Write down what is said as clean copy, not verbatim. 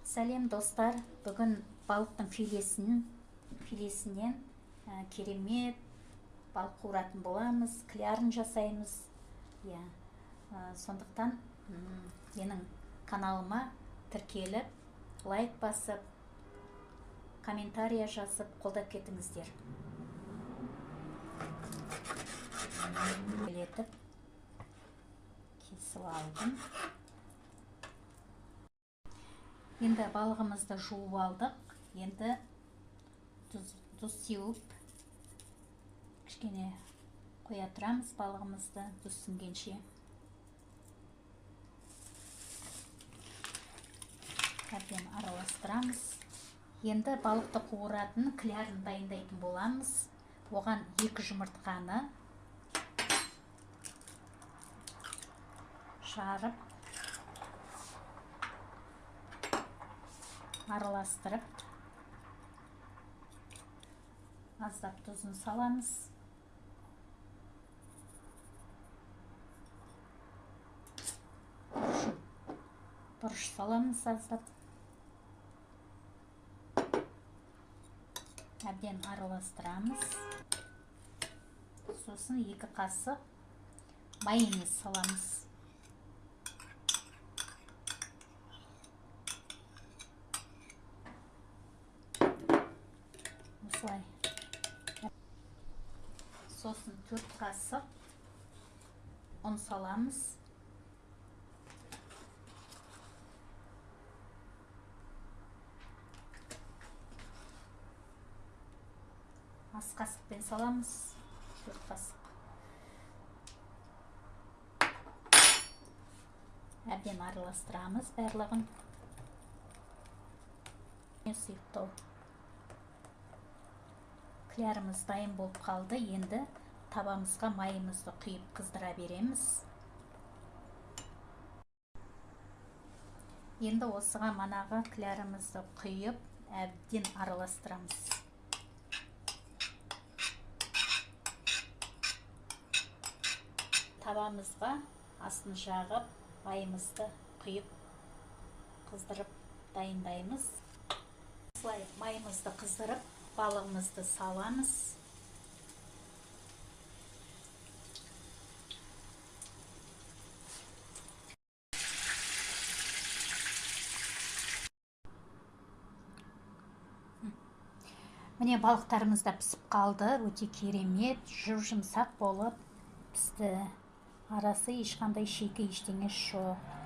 Сәлем достар, бүгін балықтың филесінен керемет балық қуыратын боламыз, клярын жасаймыз. Сондықтан менің каналыма тіркеліп, лайк басып, комментария жазып, қолдап кетіңіздер. Білетіп, кесіп алдым. Енді балығымызды жуып алдық. Енді тұз сеуіп, кішкене қоя тұрамыз балығымызды тұз сіңгенше. Әбден араластырамыз. Енді балықты қуыратын клярын дайындайтын боламыз. Оған 2 жұмыртқаны жарып, араластырып, аздап тұзын саламыз. Бұрыш саламыз аздап. Әбден араластырамыз. Сосын 2 қасық майонез саламыз. Осылай. Сосын 4 қасық ұн саламыз. Ас қасықпен саламыз. 4 қасық. Әбден араластырамыз барлығын. Сұйықтау. Клярымыз дайын болып қалды. Енді табамызға майымызды құйып қыздыра береміз. Енді осыға манағы клярымызды құйып, әбден араластырамыз. Табамызға астын жағып, майымызды құйып қыздырып дайындаймыз. Осылай майымызды қыздырып, балығымызды саламыз. Міне балықтарымыз да пісіп қалды. Өте керемет, жұмсақ болып пісті. Арасы ешқандай шикі ештеңе жоқ.